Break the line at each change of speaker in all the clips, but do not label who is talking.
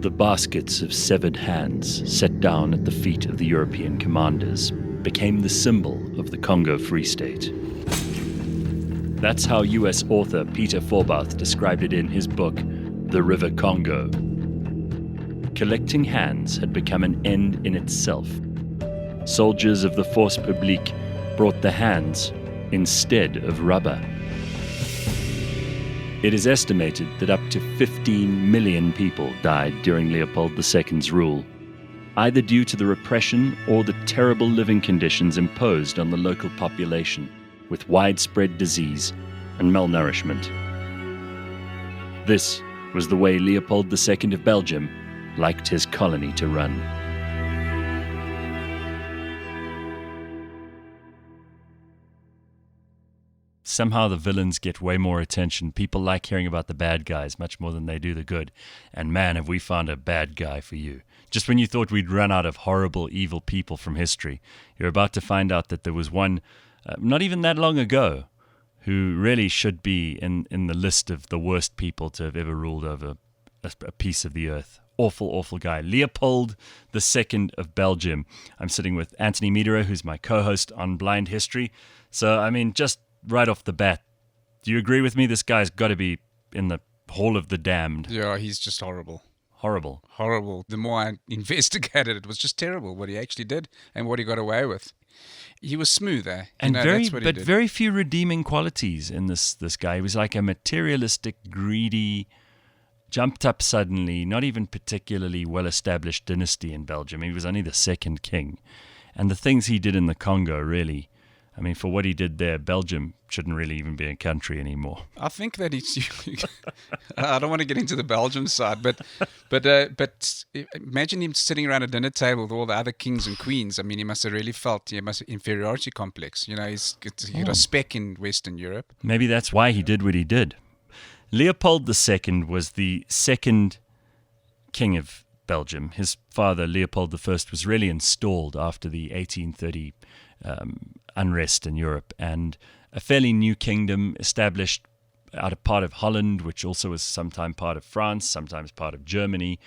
The baskets of severed hands set down at the feet of the European commanders became the symbol of the Congo Free State. That's how US author Peter Forbath described it in his book, The River Congo. Collecting hands had become an end in itself. Soldiers of the Force Publique brought the hands instead of rubber. It is estimated that up to 15 million people died during Leopold II's rule, either due to the repression or the terrible living conditions imposed on the local population, with widespread disease and malnourishment. This was the way Leopold II of Belgium liked his colony to run. Somehow the villains get way more attention. People like hearing about the bad guys much more than they do the good. And man, have we found a bad guy for you. Just when you thought we'd run out of horrible, evil people from history, you're about to find out that there was one, not even that long ago, who really should be in the list of the worst people to have ever ruled over a piece of the earth. Awful, awful guy. Leopold II of Belgium. I'm sitting with Anthony Mederer, who's my co-host on Blind History. So, I mean, just right off the bat, do you agree with me? This guy's got to be in the Hall of the Damned.
Yeah, he's just horrible.
Horrible.
Horrible. The more I investigated, it was just terrible what he actually did and what he got away with. He was smooth, eh?
And
that's what he did.
very few redeeming qualities in this guy. He was like a materialistic, greedy, jumped up suddenly, not even particularly well-established dynasty in Belgium. He was only the second king. And the things he did in the Congo, really, I mean, for what he did there, Belgium shouldn't really even be a country anymore.
I think that he's... I don't want to get into the Belgian side, but imagine him sitting around a dinner table with all the other kings and queens. I mean, he must have really felt inferiority complex. You know, he's got a speck in Western Europe.
Maybe that's why he did what he did. Leopold II was the second king of Belgium. His father, Leopold I, was really installed after the 1830 unrest in Europe, and a fairly new kingdom established out of part of Holland, which also was sometimes part of France, sometimes part of Germany.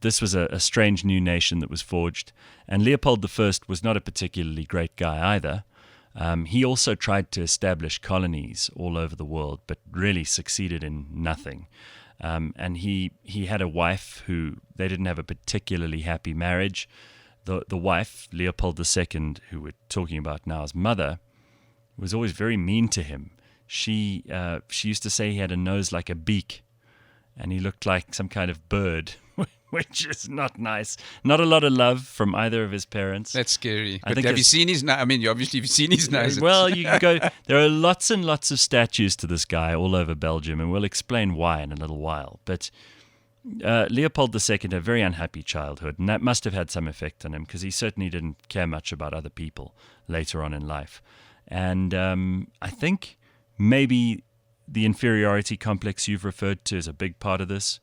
This was a strange new nation that was forged, and Leopold I was not a particularly great guy either. He also tried to establish colonies all over the world, but really succeeded in nothing. And he had a wife who they didn't have a particularly happy marriage. The wife, Leopold II, who we're talking about now as mother, was always very mean to him. She used to say he had a nose like a beak, and he looked like some kind of bird, which is not nice. Not a lot of love from either of his parents.
That's scary. But have you seen his nose? I mean, obviously you've seen his nose.
Well, you can go. There are lots and lots of statues to this guy all over Belgium, and we'll explain why in a little while. But Leopold II had a very unhappy childhood, and that must have had some effect on him, because he certainly didn't care much about other people later on in life. And I think maybe the inferiority complex you've referred to is a big part of this.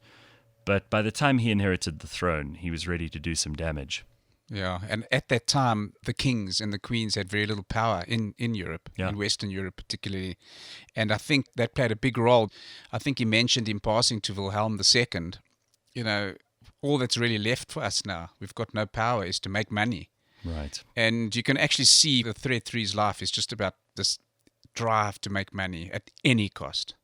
But by the time he inherited the throne, he was ready to do some damage.
Yeah, and at that time, the kings and the queens had very little power in Europe, in Western Europe particularly. And I think that played a big role. I think he mentioned in passing to Wilhelm II, you know, all that's really left for us now, we've got no power, is to make money.
Right.
And you can actually see the thread through his life is just about this drive to make money at any cost.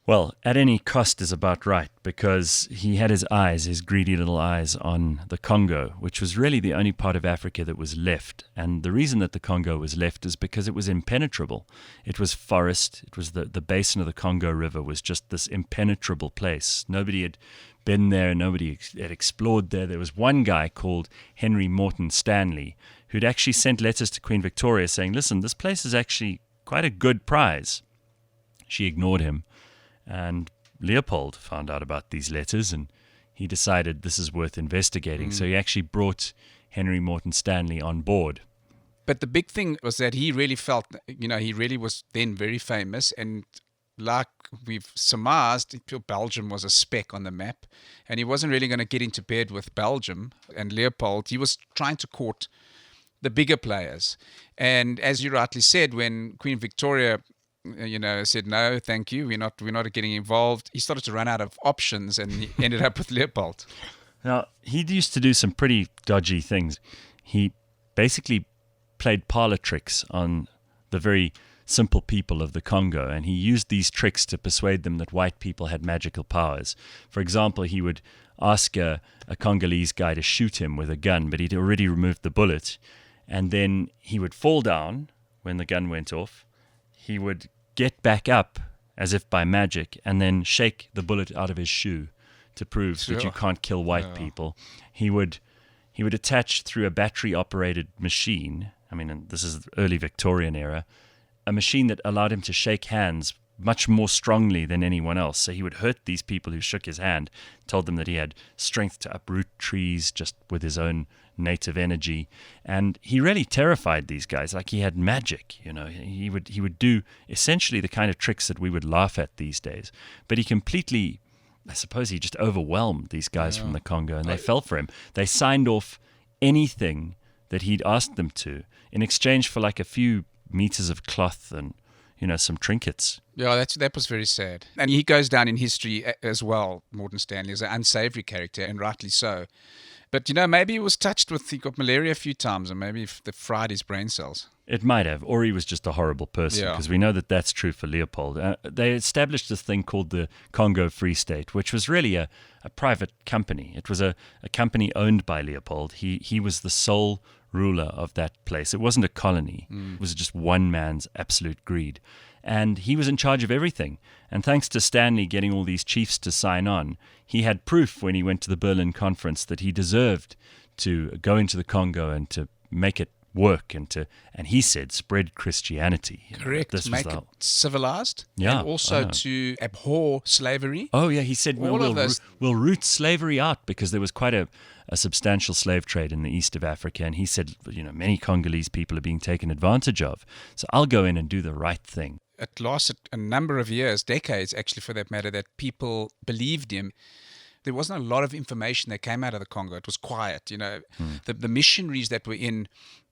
Well, at any cost is about right, because he had his eyes, his greedy little eyes, on the Congo, which was really the only part of Africa that was left. And the reason that the Congo was left is because it was impenetrable. It was forest. It was the basin of the Congo River was just this impenetrable place. Nobody had been there. Nobody had explored there. There was one guy called Henry Morton Stanley who'd actually sent letters to Queen Victoria saying, listen, this place is actually quite a good prize. She ignored him. And Leopold found out about these letters, and he decided this is worth investigating. So he actually brought Henry Morton Stanley on board.
But the big thing was that he really felt, you know, he really was then very famous. And like we've surmised, Belgium was a speck on the map. And he wasn't really going to get into bed with Belgium and Leopold. He was trying to court the bigger players. And as you rightly said, when Queen Victoria said, no, thank you. We're not getting involved. He started to run out of options and he ended up with Leopold.
Now, he used to do some pretty dodgy things. He basically played parlor tricks on the very simple people of the Congo, and he used these tricks to persuade them that white people had magical powers. For example, he would ask a Congolese guy to shoot him with a gun, but he'd already removed the bullet, and then he would fall down when the gun went off. He would get back up as if by magic and then shake the bullet out of his shoe to prove that you can't kill white people. He would attach through a battery-operated machine, I mean, and this is the early Victorian era, a machine that allowed him to shake hands much more strongly than anyone else. So he would hurt these people who shook his hand, told them that he had strength to uproot trees just with his own native energy. And he really terrified these guys, like he had magic. He would do essentially the kind of tricks that we would laugh at these days. But he completely, I suppose he just overwhelmed these guys from the Congo, and they fell for him. They signed off anything that he'd asked them to in exchange for like a few meters of cloth and some trinkets.
Yeah, that was very sad. And he goes down in history as well, Morton Stanley, as an unsavory character, and rightly so. But maybe he was touched with, he got malaria a few times, and maybe they fried his brain cells.
It might have, or he was just a horrible person, because we know that that's true for Leopold. They established this thing called the Congo Free State, which was really a private company. It was a company owned by Leopold. He was the sole ruler of that place. It wasn't a colony. It was just one man's absolute greed. And he was in charge of everything. And thanks to Stanley getting all these chiefs to sign on, he had proof when he went to the Berlin conference that he deserved to go into the Congo and to make it work and he said spread Christianity.
Correct. Make it civilized.
Yeah.
And also to abhor slavery.
Oh yeah, he said we'll root slavery out, because there was quite a substantial slave trade in the east of Africa, and he said many Congolese people are being taken advantage of. So I'll go in and do the right thing.
It lasted a number of years, decades actually for that matter, that people believed him. There wasn't a lot of information that came out of the Congo. It was quiet. The missionaries that were in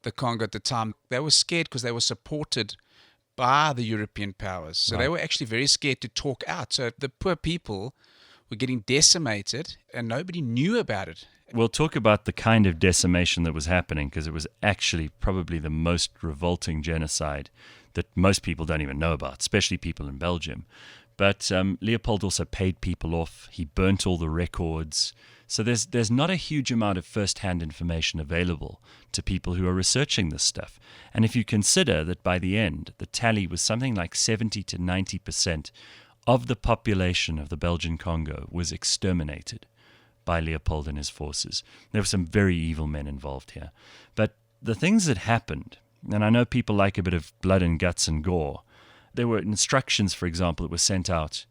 the Congo at the time, they were scared because they were supported by the European powers. So they were actually very scared to talk out. So the poor people were getting decimated and nobody knew about it.
We'll talk about the kind of decimation that was happening, because it was actually probably the most revolting genocide that most people don't even know about, especially people in Belgium. But Leopold also paid people off. He burnt all the records. So there's not a huge amount of first-hand information available to people who are researching this stuff. And if you consider that by the end, the tally was something like 70 to 90% of the population of the Belgian Congo was exterminated by Leopold and his forces. There were some very evil men involved here. But the things that happened, and I know people like a bit of blood and guts and gore, there were instructions, for example, that were sent out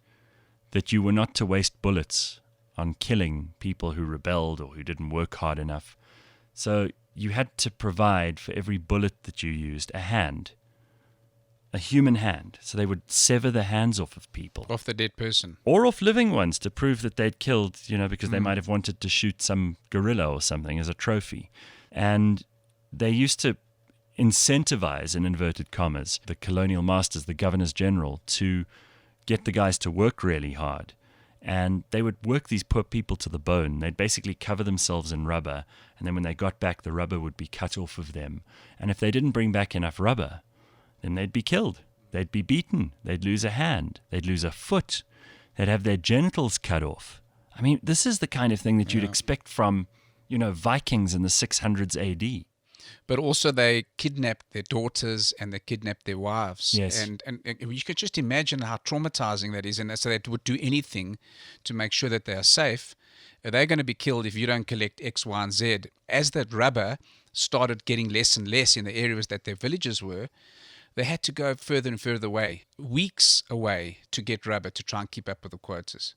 that you were not to waste bullets on killing people who rebelled or who didn't work hard enough. So you had to provide for every bullet that you used a hand, a human hand. So they would sever the hands off of people.
Off the dead person.
Or off living ones to prove that they'd killed, because they might have wanted to shoot some gorilla or something as a trophy. And they used to incentivize, in inverted commas, the colonial masters, the governors general, to get the guys to work really hard. And they would work these poor people to the bone. They'd basically cover themselves in rubber, and then when they got back, the rubber would be cut off of them. And if they didn't bring back enough rubber, then they'd be killed. They'd be beaten. They'd lose a hand. They'd lose a foot. They'd have their genitals cut off. I mean, this is the kind of thing that you'd expect from, Vikings in the 600s AD.
But also they kidnapped their daughters and they kidnapped their wives.
Yes.
And you could just imagine how traumatizing that is. And so they would do anything to make sure that they are safe. They're going to be killed if you don't collect X, Y, and Z. As that rubber started getting less and less in the areas that their villages were, they had to go further and further away, weeks away, to get rubber to try and keep up with the quotas.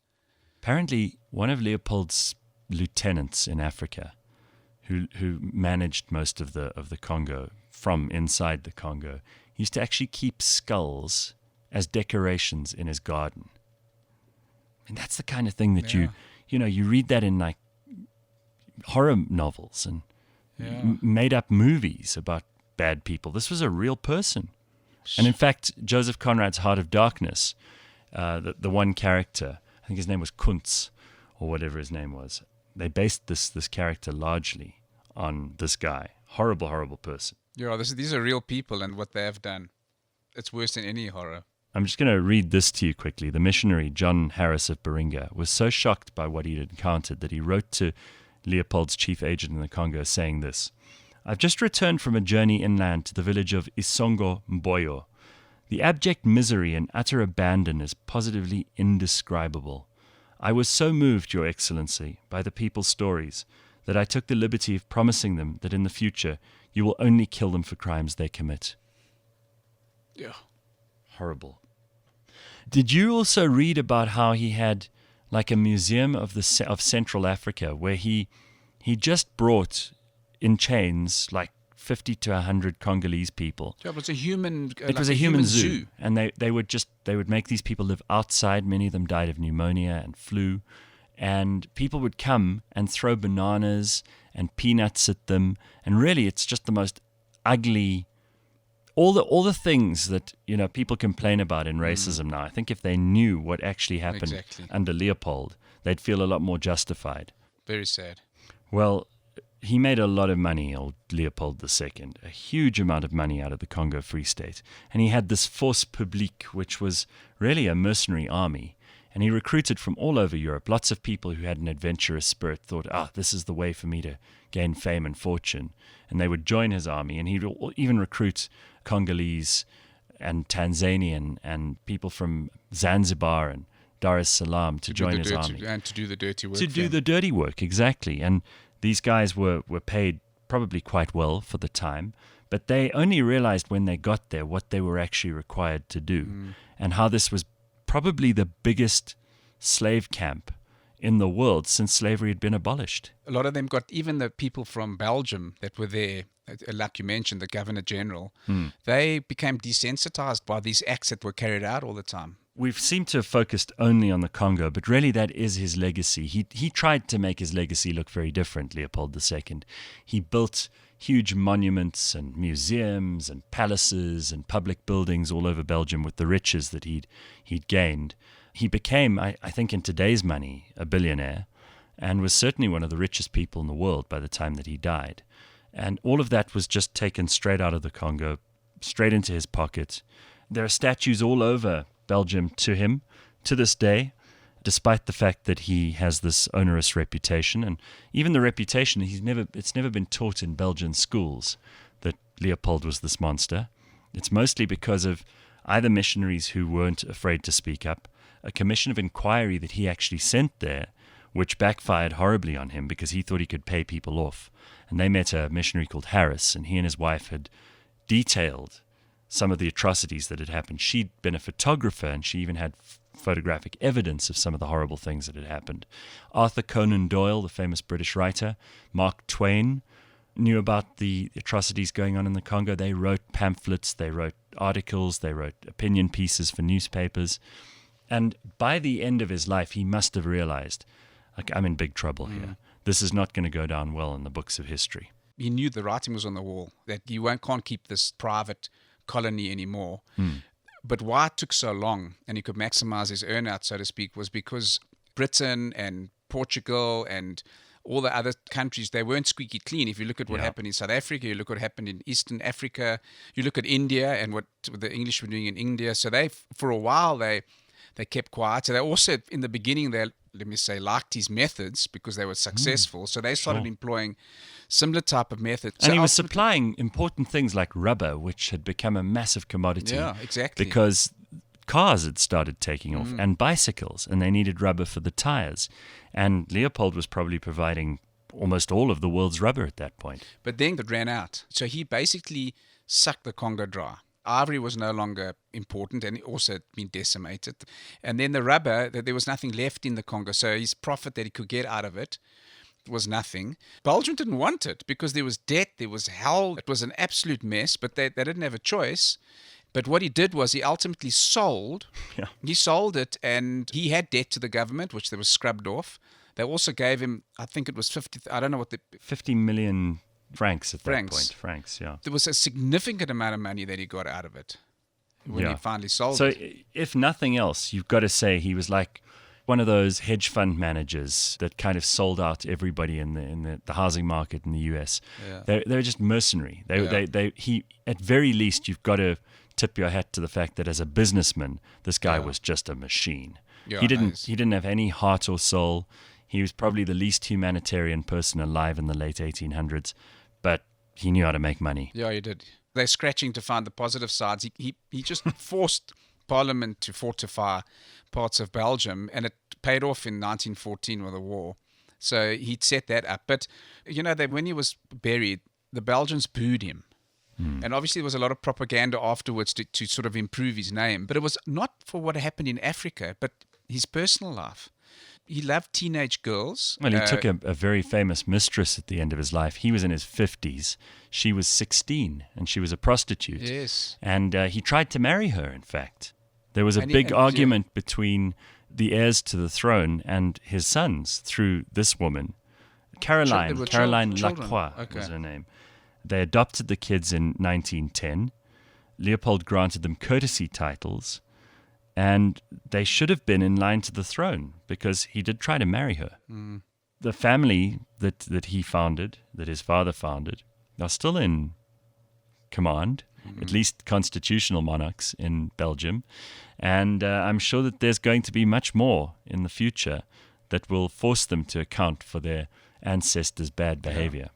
Apparently, one of Leopold's lieutenants in Africa, who managed most of the Congo from inside the Congo, he used to actually keep skulls as decorations in his garden. And that's the kind of thing that you read that in like horror novels and made up movies about bad people. This was a real person. And in fact, Joseph Conrad's Heart of Darkness, the one character, I think his name was Kuntz, or whatever his name was, they based this character largely on this guy. Horrible, horrible person.
Yeah, these are real people, and what they have done, it's worse than any horror.
I'm just going to read this to you quickly. The missionary, John Harris of Baringa, was so shocked by what he'd encountered that he wrote to Leopold's chief agent in the Congo saying this: "I've just returned from a journey inland to the village of Isongo Mboyo. The abject misery and utter abandon is positively indescribable. I was so moved, Your Excellency, by the people's stories that I took the liberty of promising them that in the future you will only kill them for crimes they commit."
Yeah.
Horrible. Did you also read about how he had like a museum of Central Africa where he just brought in chains like 50 to 100 Congolese people?
Yeah, but it's a human.
It was a human zoo, and they would make these people live outside. Many of them died of pneumonia and flu, and people would come and throw bananas and peanuts at them, and really, it's just the most ugly. All the things that people complain about in racism now. I think if they knew what actually happened under Leopold, they'd feel a lot more justified.
Very sad.
Well, he made a lot of money, old Leopold II, a huge amount of money out of the Congo Free State. And he had this force publique, which was really a mercenary army. And he recruited from all over Europe. Lots of people who had an adventurous spirit thought, this is the way for me to gain fame and fortune. And they would join his army. And he'd even recruit Congolese and Tanzanian and people from Zanzibar and Dar es Salaam to join his army.
And to do the dirty work.
To do the dirty work, exactly. And these guys were paid probably quite well for the time, but they only realized when they got there what they were actually required to do, and how this was probably the biggest slave camp in the world since slavery had been abolished.
A lot of them got, even the people from Belgium that were there, like you mentioned, the Governor General, they became desensitized by these acts that were carried out all the time.
We've seemed to have focused only on the Congo, but really that is his legacy. He tried to make his legacy look very different, Leopold II. He built huge monuments and museums and palaces and public buildings all over Belgium with the riches that he'd gained. He became, I think in today's money, a billionaire, and was certainly one of the richest people in the world by the time that he died. And all of that was just taken straight out of the Congo, straight into his pocket. There are statues all over Belgium to him to this day, despite the fact that he has this onerous reputation, and even the reputation it's never been taught in Belgian schools that Leopold was this monster. It's mostly because of either missionaries who weren't afraid to speak up, a commission of inquiry that he actually sent there, which backfired horribly on him because he thought he could pay people off. And they met a missionary called Harris, and he and his wife had detailed some of the atrocities that had happened. She'd been a photographer, and she even had photographic evidence of some of the horrible things that had happened. Arthur Conan Doyle, the famous British writer, Mark Twain, knew about the atrocities going on in the Congo. They wrote pamphlets, they wrote articles, they wrote opinion pieces for newspapers. And by the end of his life, he must have realized, like, I'm in big trouble here. This is not going to go down well in the books of history.
He knew the writing was on the wall, that you can't keep this private colony anymore. But why it took so long and he could maximize his earnout, so to speak, was because Britain and Portugal and all the other countries, they weren't squeaky clean. If you look at what happened in South Africa, you look what happened in Eastern Africa, you look at India and what the English were doing in India. So they, for a while, they kept quiet. So they also, in the beginning, they, let me say, liked his methods because they were successful. So they started employing similar type of methods.
And he was supplying important things like rubber, which had become a massive commodity.
Yeah, exactly.
Because cars had started taking off and bicycles, and they needed rubber for the tires. And Leopold was probably providing almost all of the world's rubber at that point.
But then it ran out. So he basically sucked the Congo dry. Ivory was no longer important and it also had been decimated. And then the rubber, there was nothing left in the Congo. So his profit that he could get out of it was nothing. Belgium didn't want it because there was debt, there was hell. It was an absolute mess, but they didn't have a choice. But what he did was he ultimately sold.
Yeah.
He sold it, and he had debt to the government, which they were scrubbed off. They also gave him, I think it was
50 million francs at that point. Francs, yeah.
There was a significant amount of money that he got out of it. when he finally sold
so
it.
So if nothing else, you've got to say he was like one of those hedge fund managers that kind of sold out everybody in the housing market in the US.
Yeah.
They're just mercenary. He at very least, you've got to tip your hat to the fact that as a businessman, this guy was just a machine.
Yeah,
he didn't have any heart or soul. He was probably the least humanitarian person alive in the late 1800s, but he knew how to make money.
Yeah, he did. They're scratching to find the positive sides. He just forced Parliament to fortify parts of Belgium, and it paid off in 1914 with the war. So he'd set that up. But, when he was buried, the Belgians booed him. And obviously there was a lot of propaganda afterwards to sort of improve his name. But it was not for what happened in Africa, but his personal life. He loved teenage girls.
Well, he took a very famous mistress at the end of his life. He was in his 50s. She was 16, and she was a prostitute.
Yes.
And he tried to marry her, in fact. There was a big argument between the heirs to the throne and his sons through this woman. Caroline Lacroix was her name. They adopted the kids in 1910. Leopold granted them courtesy titles, and they should have been in line to the throne because he did try to marry her. The family that he founded, that his father founded, are still in command, at least constitutional monarchs in Belgium. And I'm sure that there's going to be much more in the future that will force them to account for their ancestors' bad behavior.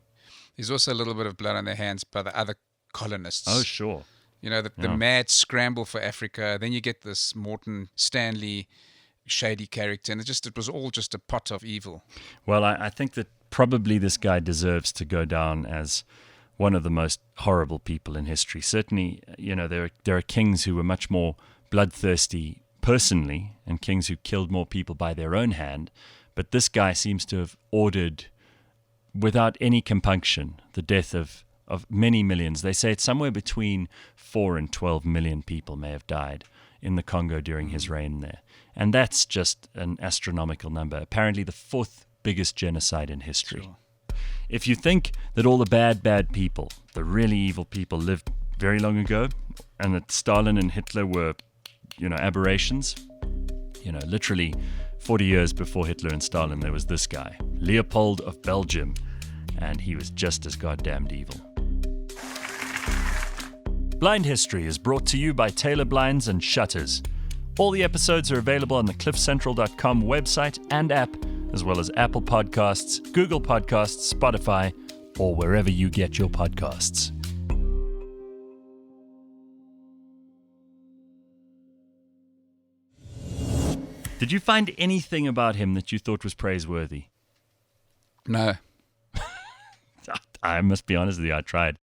There's also a little bit of blood on their hands by the other colonists.
Oh, sure.
The mad scramble for Africa. Then you get this Morton Stanley shady character, and it was all just a pot of evil.
Well, I think that probably this guy deserves to go down as one of the most horrible people in history. Certainly, there are kings who were much more bloodthirsty personally, and kings who killed more people by their own hand. But this guy seems to have ordered, without any compunction, the death of many millions. They say it's somewhere between 4 and 12 million people may have died in the Congo during his reign there. And that's just an astronomical number. Apparently the 4th biggest genocide in history.
Sure.
If you think that all the bad people, the really evil people, lived very long ago, and that Stalin and Hitler were, aberrations, literally 40 years before Hitler and Stalin, there was this guy, Leopold of Belgium, and he was just as goddamned evil. Blind History is brought to you by Taylor Blinds and Shutters. All the episodes are available on the cliffcentral.com website and app, as well as Apple Podcasts, Google Podcasts, Spotify, or wherever you get your podcasts. Did you find anything about him that you thought was praiseworthy?
No.
I must be honest with you, I tried.